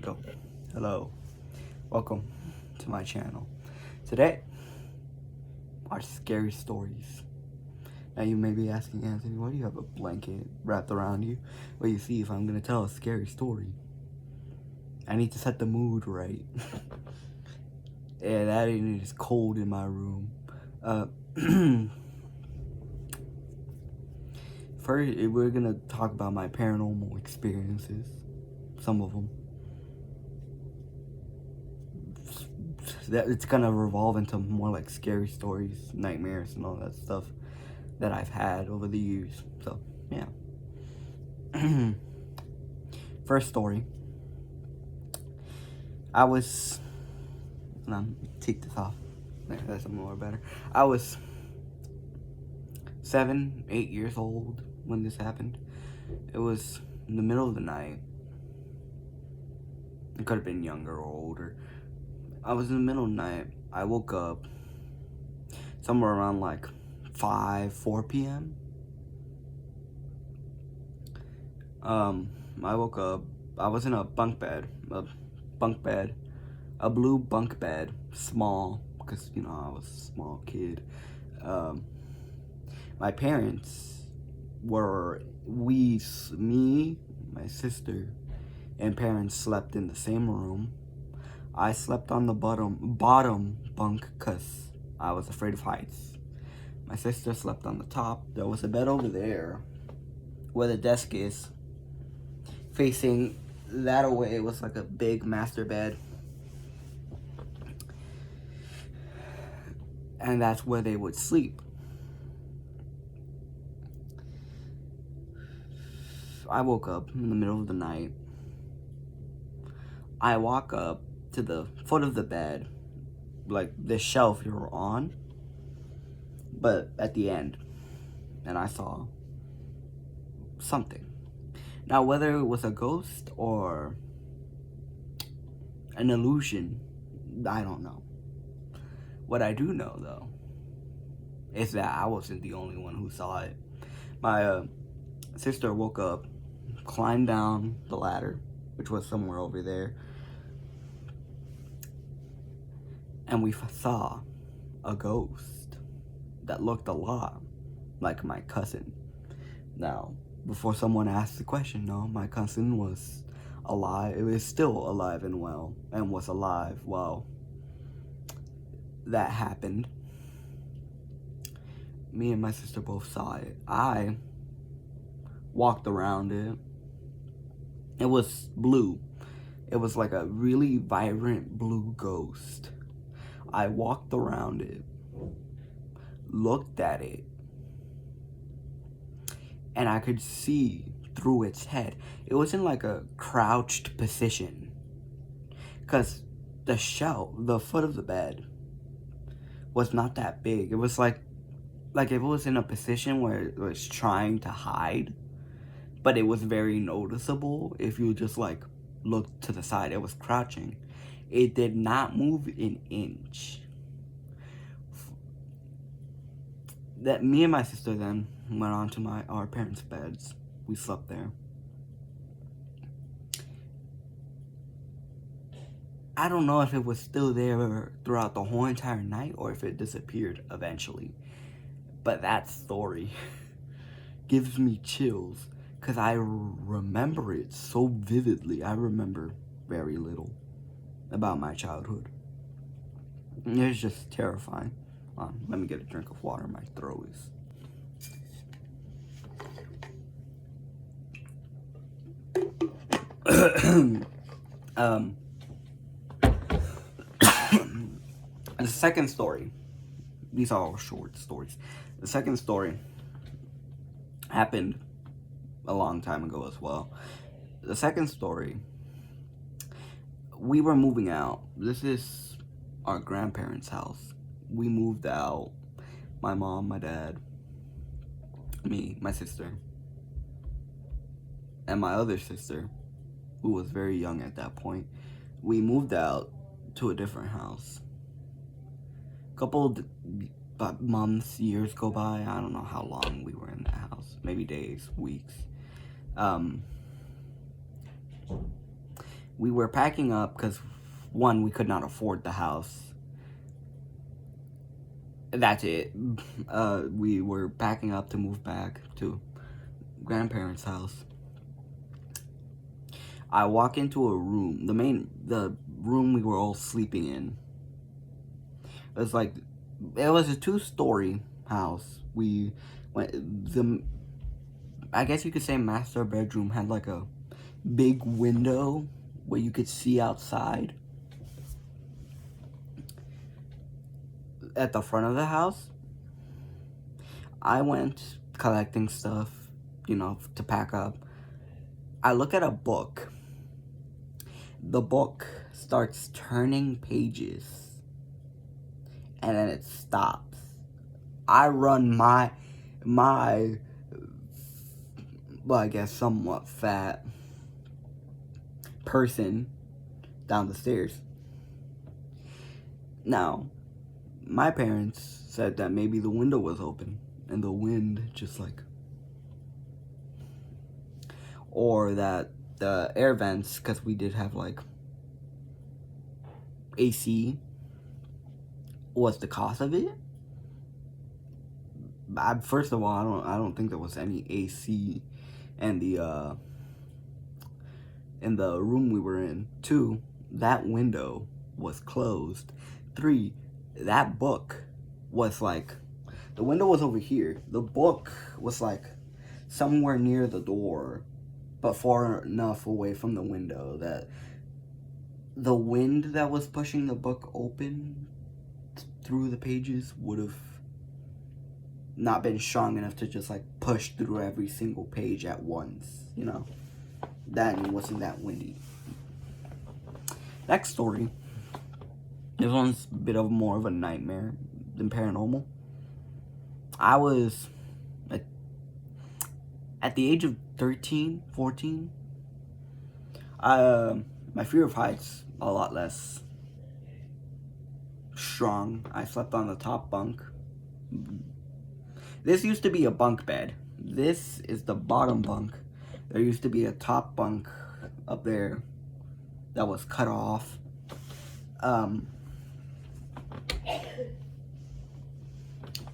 Yo, hello, welcome to my channel. Today, are scary stories. Now you may be asking, Anthony, why do you have a blanket wrapped around you? Well, you see, if I'm gonna tell a scary story, I need to set the mood right. And that it is cold in my room. First, we're gonna talk about my paranormal experiences. Some of them. That it's gonna revolve into more like scary stories, nightmares, and all that stuff that I've had over the years. So, yeah. First story. I was. Take this off. That's more better. I was 7, 8 years old when this happened. It was in the middle of the night. It could have been younger or older. I was in the middle of the night. I woke up somewhere around like 4 p.m. I woke up. I was in a bunk bed, a blue bunk bed, small, because I was a small kid. My parents were me, my sister, and parents slept in the same room. I slept on the bottom bunk because I was afraid of heights. My sister slept on the top. There was a bed over there where the desk is. Facing that away, it was like a big master bed. And that's where they would sleep. I woke up in the middle of the night. I walk up to the foot of the bed, like the shelf you're on, but at the end, and I saw something. Now, whether it was a ghost or an illusion, I don't know. What I do know, though, is that I wasn't the only one who saw it. My sister woke up, climbed down the ladder, which was somewhere over there, and we saw a ghost that looked a lot like my cousin. Now, before someone asks the question, no, my cousin was alive. It was still alive and well, and was alive while that happened. Me and my sister both saw it. I walked around it. It was blue. It was like a really vibrant blue ghost. I walked around it, looked at it, and I could see through its head. It was in like a crouched position, because the foot of the bed was not that big. It was like it was in a position where it was trying to hide, but it was very noticeable if you just like looked to the side. It was crouching. It did not move an inch. That me and my sister then went on to our parents' beds. We slept there. I don't know if it was still there throughout the whole entire night or if it disappeared eventually. But that story gives me chills because I remember it so vividly. I remember very little about my childhood. It's just terrifying. Let me get a drink of water. My throat is... The second story, these are all short stories. The second story happened a long time ago as well. The second story, we were moving out. This is our grandparents' house. We moved out. My mom, my dad, me, my sister, and my other sister, who was very young at that point. We moved out to a different house. Couple months, years go by. I don't know how long we were in that house. Maybe days, weeks. We were packing up because, one, we could not afford the house. That's it. We were packing up to move back to grandparents' house. I walk into a room, the room we were all sleeping in. It was like, it was a 2-story house. We went, I guess you could say master bedroom had like a big window where you could see outside. At the front of the house, I went collecting stuff, to pack up. I look at a book. The book starts turning pages, and then it stops. I run my, well, I guess somewhat fat person down the stairs. Now, my parents said that maybe the window was open and the wind just like, or that the air vents, because we did have like AC, was the cause of it. First of all, I don't think there was any AC in the room we were in. 2, that window was closed. 3, that book was like, the window was over here. The book was like somewhere near the door, but far enough away from the window that the wind that was pushing the book open through the pages would have not been strong enough to just like push through every single page at once, That wasn't that windy. Next story. This one's a bit of more of a nightmare than paranormal. I was at the age of 13, 14. My fear of heights a lot less strong. I slept on the top bunk. This used to be a bunk bed. This is the bottom bunk. There used to be a top bunk up there that was cut off. What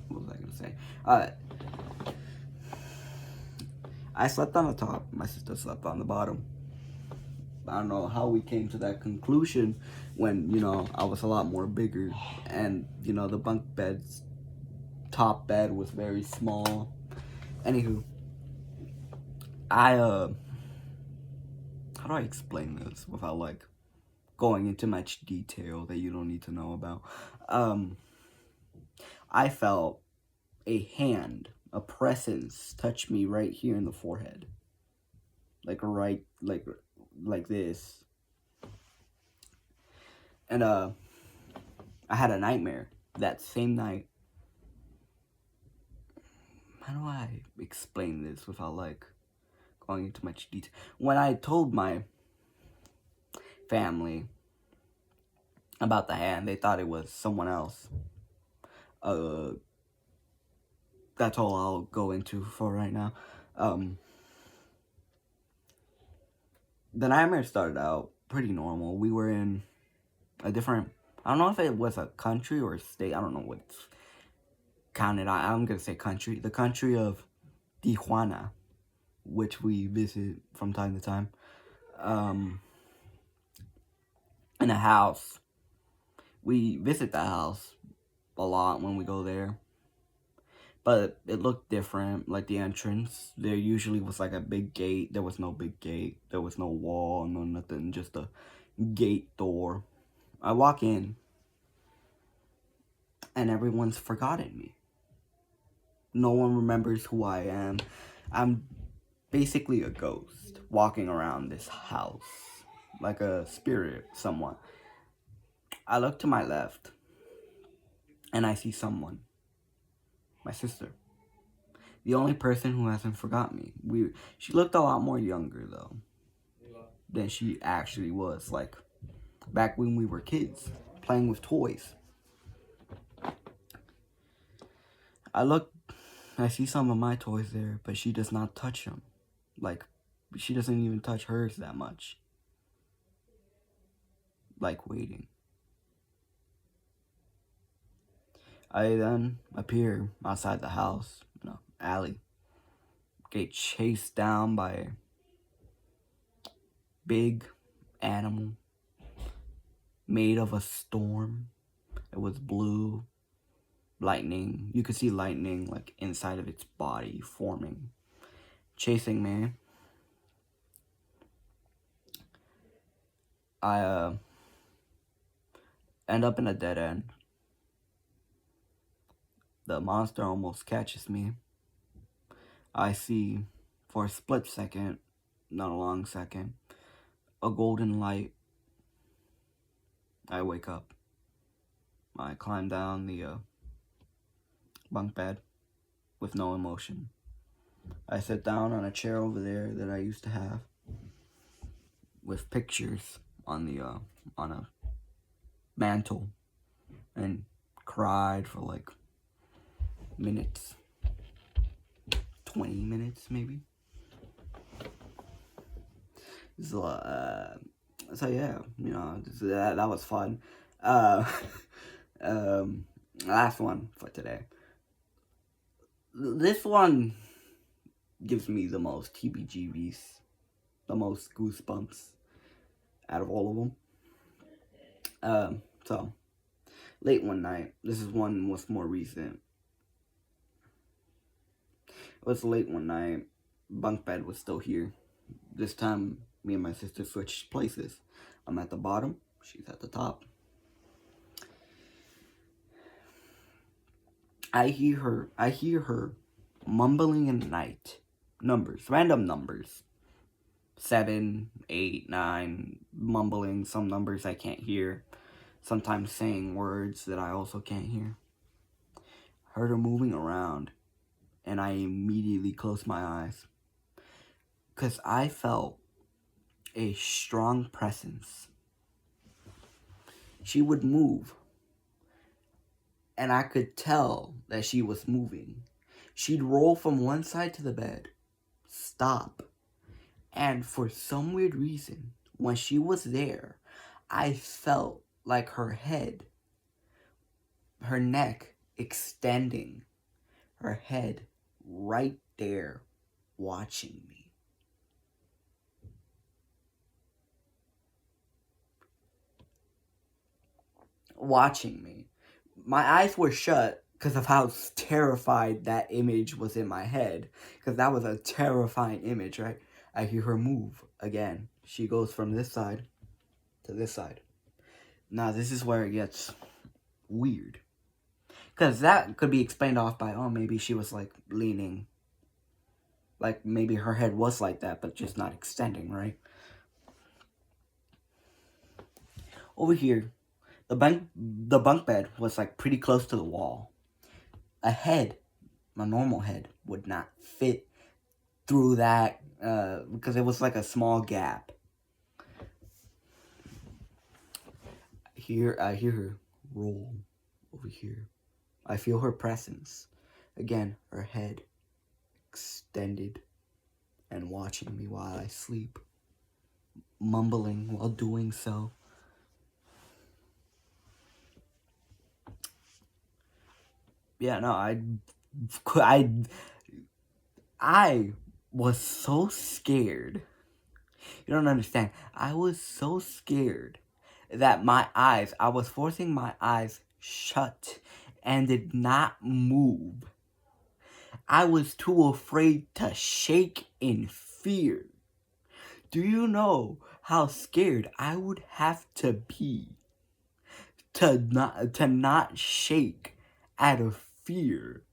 was I gonna say? I slept on the top. My sister slept on the bottom. I don't know how we came to that conclusion when, I was a lot more bigger. And, the bunk bed's top bed was very small. Anywho, how do I explain this without, like, going into much detail that you don't need to know about? I felt a hand, a presence, touch me right here in the forehead. Like this. And, I had a nightmare that same night. How do I explain this without, like, going into much detail? When I told my family about the hand, they thought it was someone else. That's all I'll go into for right now. The nightmare started out pretty normal. We were in a different, I don't know if it was a country or a state. I don't know what's counted. I'm going to say country. The country of Tijuana, which we visit from time to time. In a house. We visit the house a lot when we go there. But it looked different, like the entrance. There usually was like a big gate. There was no big gate. There was no wall, no nothing. Just a gate door. I walk in, and everyone's forgotten me. No one remembers who I am. I'm basically a ghost walking around this house. Like a spirit, somewhat. I look to my left, and I see someone. My sister. The only person who hasn't forgot me. She looked a lot more younger, though, than she actually was. Like, back when we were kids, playing with toys. I see some of my toys there, but she does not touch them. Like, she doesn't even touch hers that much. like waiting. I then appear outside the house, in an alley, get chased down by a big animal made of a storm. It was blue, lightning. You could see lightning like inside of its body forming, chasing me. I end up in a dead end. The monster almost catches me. I see, for a split second, not a long second, a golden light. I wake up. I climb down the bunk bed with no emotion. I sit down on a chair over there that I used to have with pictures on the on a mantle and cried for like minutes. 20 minutes maybe. So yeah, you know, that was fun. Last one for today. This one gives me the most heebie-jeebies, the most goosebumps out of all of them. So late one night. This is one was more recent. It was late one night. Bunk bed was still here. This time, me and my sister switched places. I'm at the bottom. She's at the top. I hear her mumbling in the night. Numbers, random numbers. 7, 8, 9, mumbling some numbers I can't hear. Sometimes saying words that I also can't hear. Heard her moving around, and I immediately closed my eyes. Because I felt a strong presence. She would move, and I could tell that she was moving. She'd roll from one side to the bed, stop, and for some weird reason, when she was there, I felt like her head, her neck extending, her head right there watching me. Watching me. My eyes were shut because of how terrified that image was in my head. Because that was a terrifying image, right? I hear her move again. She goes from this side to this side. Now, this is where it gets weird. Because that could be explained off by, oh, maybe she was, like, leaning. Like, maybe her head was like that, but just not extending, right? Over here, the bunk bed was, like, pretty close to the wall. A head, a normal head, would not fit through that, because it was, like, a small gap. I hear her roll over here. I feel her presence. Again, her head extended and watching me while I sleep, mumbling while doing so. Yeah, no, I was so scared. You don't understand. I was so scared that I was forcing my eyes shut and did not move. I was too afraid to shake in fear. Do you know how scared I would have to be to not shake out of fear?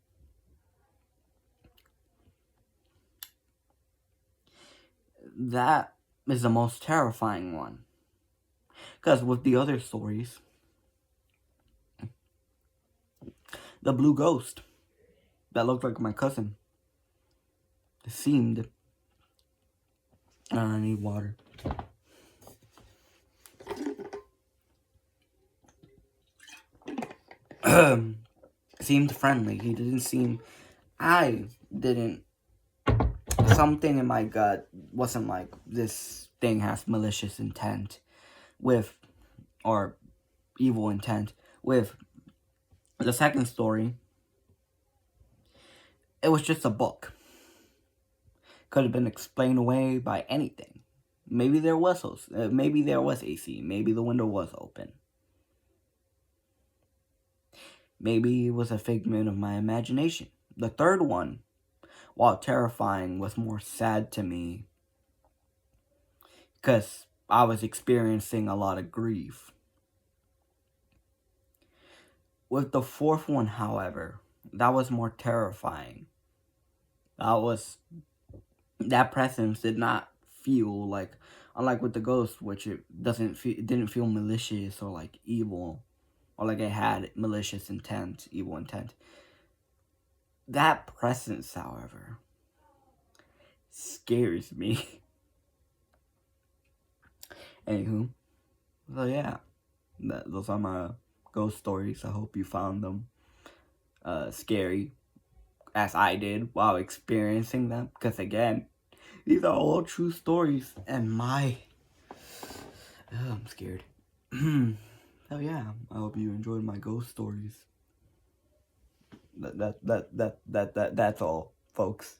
That is the most terrifying one. Because with the other stories, the blue ghost that looked like my cousin seemed... I need water. Seemed friendly. He didn't seem... I didn't... Something in my gut wasn't like, this thing has malicious intent with or evil intent. With the second story, it was just a book. Could have been explained away by anything. Maybe there was AC. Maybe the window was open. Maybe it was a figment of my imagination. The third one, while terrifying, was more sad to me because I was experiencing a lot of grief. With the fourth one, however, that was more terrifying. That presence did not feel like, unlike with the ghost, which it didn't feel malicious or like evil, or like it had malicious intent, evil intent. That presence, however, scares me. Anywho, so yeah, those are my ghost stories. I hope you found them scary, as I did while experiencing them. Because again, these are all true stories, and I'm scared. So yeah, I hope you enjoyed my ghost stories. That's all, folks.